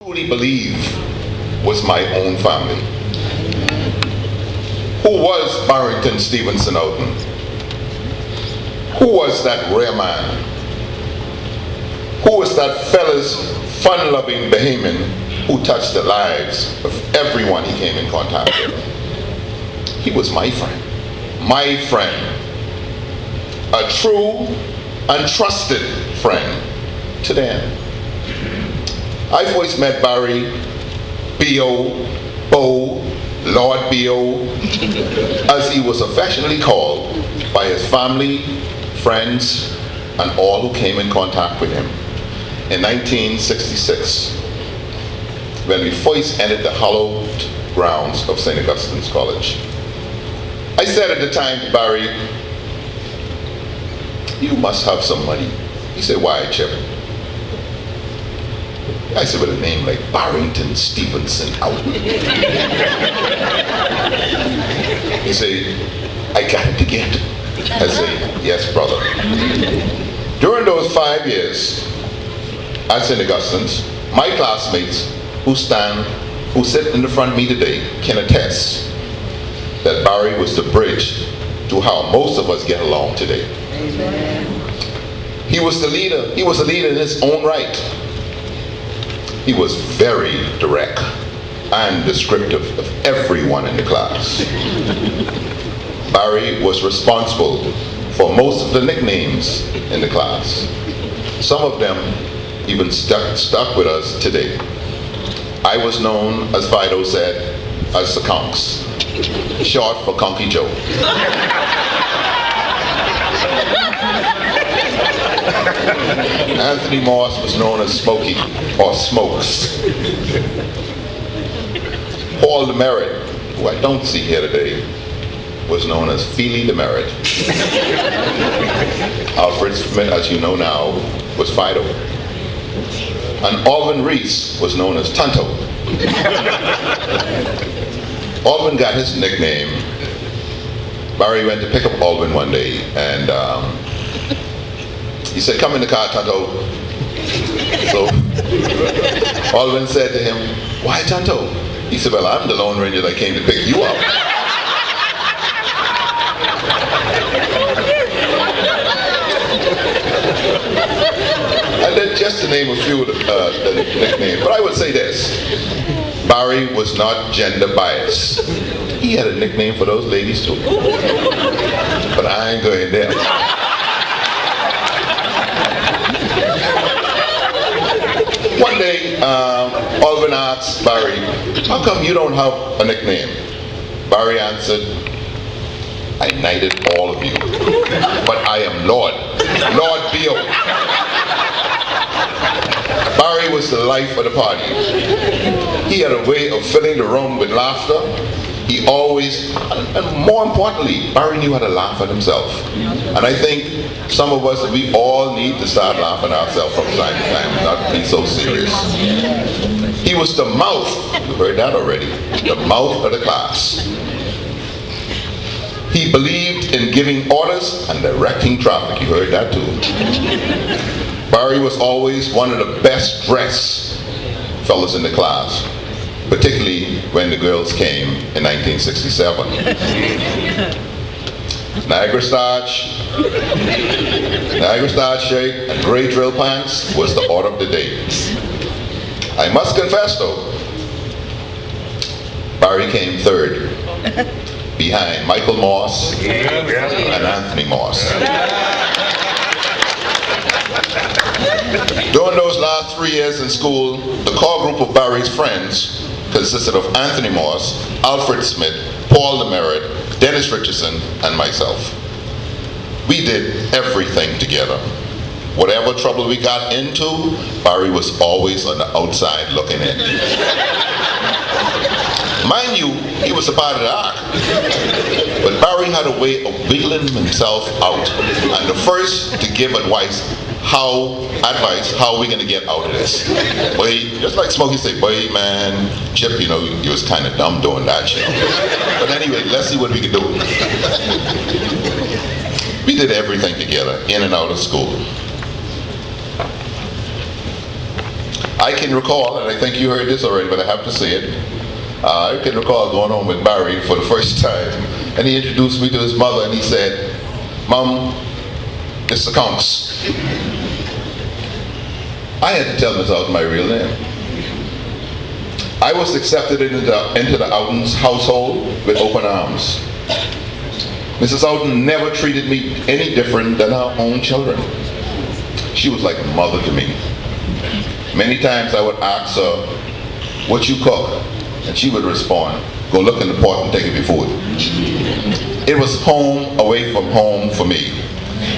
truly believe was my own family. Who was Barrington Stevenson Outten? Who was that rare man? Who was that fella's fun-loving Bahamian who touched the lives of everyone he came in contact with? He was my friend. My friend. A true and trusted friend to the end. I first met Barry, B.O., Bo, Lord B.O., as he was affectionately called by his family, friends, and all who came in contact with him in 1966, when we first entered the hallowed grounds of St. Augustine's College. I said at the time to Barry, "You must have some money." He said, "Why, Chip?" I said, "With a name like Barrington Stevenson Outten." He said, "I got it to get." I said, "Yes, brother." During those 5 years at St. Augustine's, my classmates who sit in the front of me today can attest that Barry was the bridge to how most of us get along today. Amen. He was the leader. He was a leader in his own right. He was very direct and descriptive of everyone in the class. Barry was responsible for most of the nicknames in the class. Some of them even stuck with us today. I was known, as Fido said, as the Conks, short for Conky Joe. Anthony Moss was known as Smokey, or Smokes. Paul Demerit, who I don't see here today, was known as Feely Demerit. Alfred Smith, as you know now, was Fido. And Alvin Reese was known as Tonto. Alvin got his nickname. Barry went to pick up Alvin one day, and he said, "Come in the car, Tonto." So Alvin said to him, "Why, Tonto?" He said, "Well, I'm the Lone Ranger that came to pick you up." And that's just to name a few of the nicknames. But I would say this: Barry was not gender biased. He had a nickname for those ladies too. But I ain't going there. One day, Alvin asked Barry, "How come you don't have a nickname?" Barry answered, "I knighted all of you, but I am Lord B.O." Barry was the life of the party. He had a way of filling the room with laughter. He always, and more importantly, Barry knew how to laugh at himself. And I think some of us, we all need to start laughing at ourselves from time to time, not be so serious. He was the mouth, you heard that already, the mouth of the class. He believed in giving orders and directing traffic, you heard that too. Barry was always one of the best dressed fellas in the class, particularly when the girls came in 1967. Niagara starch shirt, and gray drill pants was the order of the day. I must confess though, Barry came third, behind Michael Moss and Anthony Moss. During those last 3 years in school, the core group of Barry's friends consisted of Anthony Moss, Alfred Smith, Paul Demerit, Dennis Richardson, and myself. We did everything together. Whatever trouble we got into, Barry was always on the outside looking in. Mind you, he was a part of the ark. But Barry had a way of wheeling himself out, and the first to give advice how we gonna get out of this. Boy, just like Smokey said, "Boy, man, Chip, you know, you was kind of dumb doing that shit." But anyway, let's see what we can do. We did everything together, in and out of school. I can recall, and I think you heard this already, but I have to say it. I can recall going home with Barry for the first time, and he introduced me to his mother, and he said, "Mom, it's the Conks." I had to tell Miss Outten my real name. I was accepted into the Outten's household with open arms. Mrs. Outten never treated me any different than her own children. She was like a mother to me. Many times I would ask her, "What you cook?" And she would respond, "Go look in the pot and take it before." It was home away from home for me.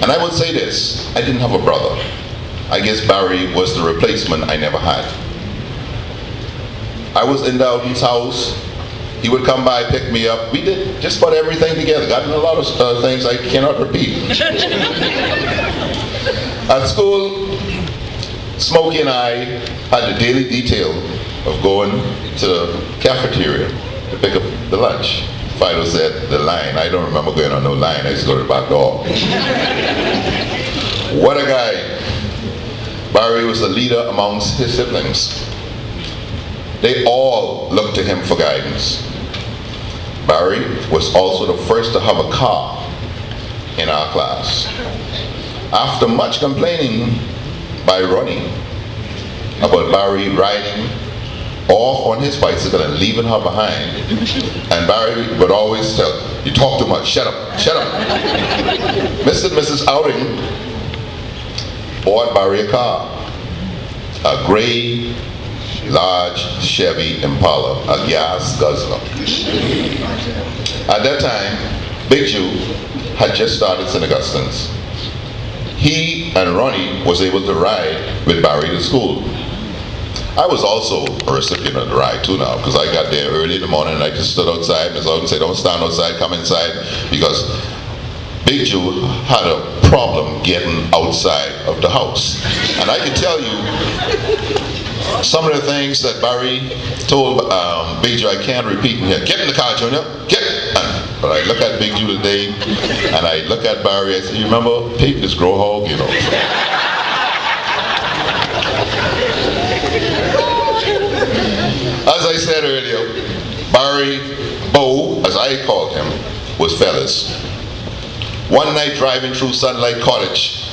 And I would say this, I didn't have a brother. I guess Barry was the replacement I never had. I was in the Outten's house. He would come by, pick me up. We did just about everything together. Got in a lot of things I cannot repeat. At school, Smokey and I had the daily detail of going to the cafeteria to pick up the lunch. Fido said the line. I don't remember going on no line. I used to go to the back door. What a guy. Barry was the leader amongst his siblings. They all looked to him for guidance. Barry was also the first to have a car in our class. After much complaining by Ronnie about Barry riding off on his bicycle and leaving her behind, and Barry would always tell, "You talk too much, shut up, shut up." Mr. and Mrs. Outten bought Barry a car, a gray, large Chevy Impala, a gas guzzler. At that time, Big Jew had just started St. Augustine's. He and Ronnie was able to ride with Barry to school. I was also a recipient of the ride too now, because I got there early in the morning and I just stood outside. Ms. Outten said, "Don't stand outside, come inside," because Big Jew had a problem getting outside of the house. And I can tell you, some of the things that Barry told Big Jew I can't repeat in here. "Get in the car, Junior, get!" But I look at Big Jew today, and I look at Barry, I say, "You remember, Pete is grow hog, you know." As I said earlier, Barry Bo, as I called him, was fellas. One night driving through Sunlight Cottage,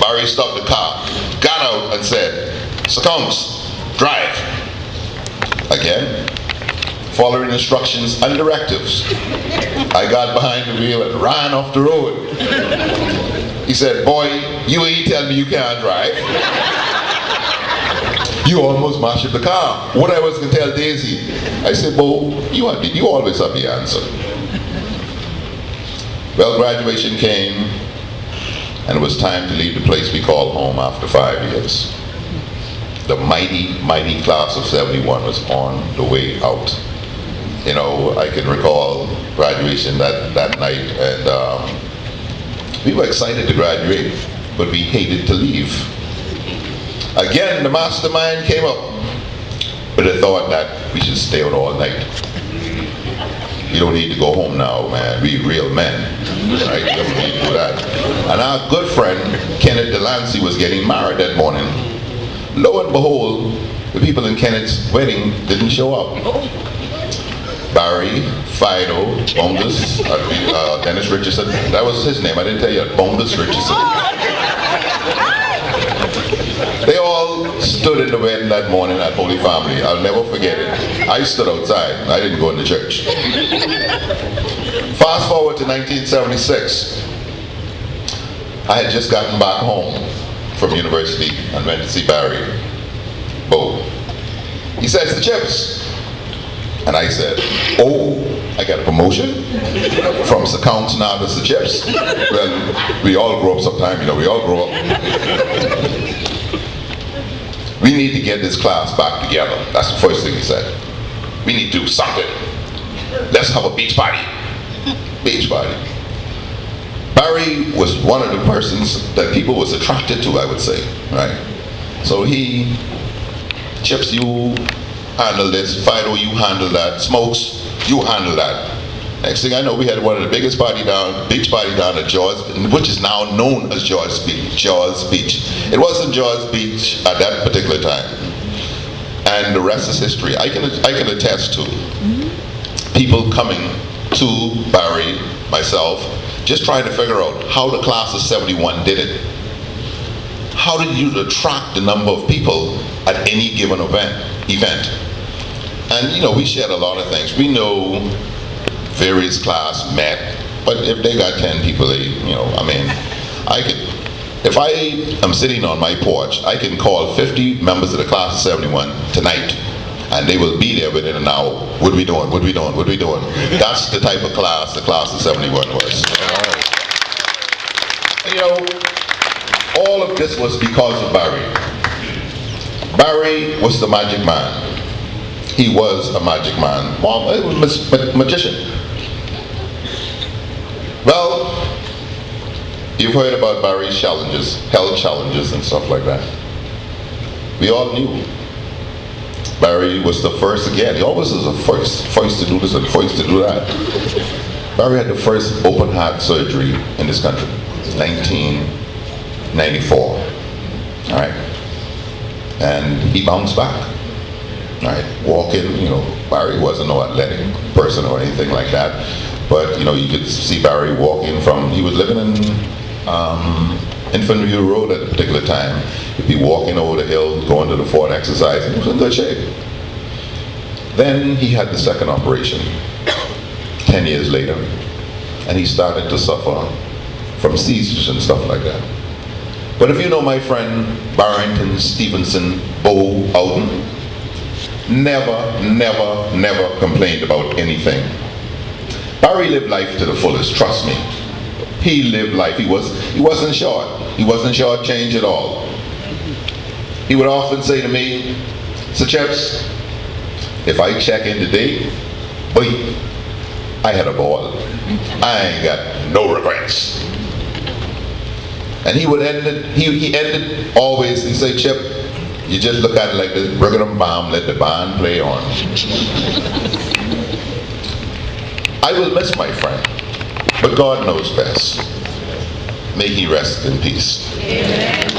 Barry stopped the car, got out and said, "Succumbs, drive." Again, following instructions and directives, I got behind the wheel and ran off the road. He said, "Boy, you ain't tell me you can't drive. You almost mashed up the car. What I was going to tell Daisy?" I said, "Bo, you always have the answer." Well, graduation came, and it was time to leave the place we called home after 5 years. The mighty, mighty class of 71 was on the way out. You know, I can recall graduation that night, and we were excited to graduate, but we hated to leave. Again, the mastermind came up with the thought that we should stay out all night. You don't need to go home now, man. We real men, right? You don't need to do that. And our good friend, Kenneth Delancey, was getting married that morning. Lo and behold, the people in Kenneth's wedding didn't show up. Barry, Fido, Bongus, Dennis Richardson, that was his name, I didn't tell you, Bongus Richardson. They all stood in the wedding that morning at Holy Family. I'll never forget it. I stood outside. I didn't go in the church. Fast forward to 1976. I had just gotten back home from university and went to see Barry Bo. He says, "The chips." And I said, "Oh, I got a promotion from accounts now to the chips." Well, we all grow up sometime, you know, we all grow up. "We need to get this class back together." That's the first thing he said. "We need to do something. Let's have a beach party." Beach party. Barry was one of the persons that people was attracted to, I would say, right? So he, "Chips, you handle this. Fido, you handle that. Smokes, you handle that." Next thing I know, we had one of the biggest beach party down at Jaws, which is now known as Jaws Beach. It wasn't Jaws Beach at that particular time. And the rest is history. I can attest to people coming to Barry, myself, just trying to figure out how the class of 71 did it. How did you attract the number of people at any given event? And you know, we shared a lot of things. We know various class met, but if they got 10 people, if I am sitting on my porch, I can call 50 members of the class of 71 tonight, and they will be there within an hour. What are we doing? What are we doing? What are we doing? That's the type of class the class of 71 was. You know, all of this was because of Barry. Barry was the magic man. He was a magic man. Well, he was a magician. Well, you've heard about Barry's challenges, health challenges and stuff like that. We all knew. Barry was the first again. He always was the first to do this and first to do that. Barry had the first open heart surgery in this country, 1994. All right, and he bounced back. All right, walking. You know, Barry wasn't no athletic person or anything like that, but you know, you could see Barry walking from. He was living in Infantry Road at a particular time. He'd be walking over the hill, going to the fort exercise, and he was in good shape. Then he had the second operation, 10 years later, and he started to suffer from seizures and stuff like that. But if you know my friend Barrington Outten, never complained about anything. Barry lived life to the fullest, trust me. He lived life. He wasn't short. He wasn't short-changed at all. He would often say to me, "Sir Chips, if I check in today, boy, I had a ball. I ain't got no regrets." And he would end it. He ended always. He say, "Chip, you just look at it like this: bring them bomb, let the band play on." I will miss my friend, but God knows best. May he rest in peace. Amen.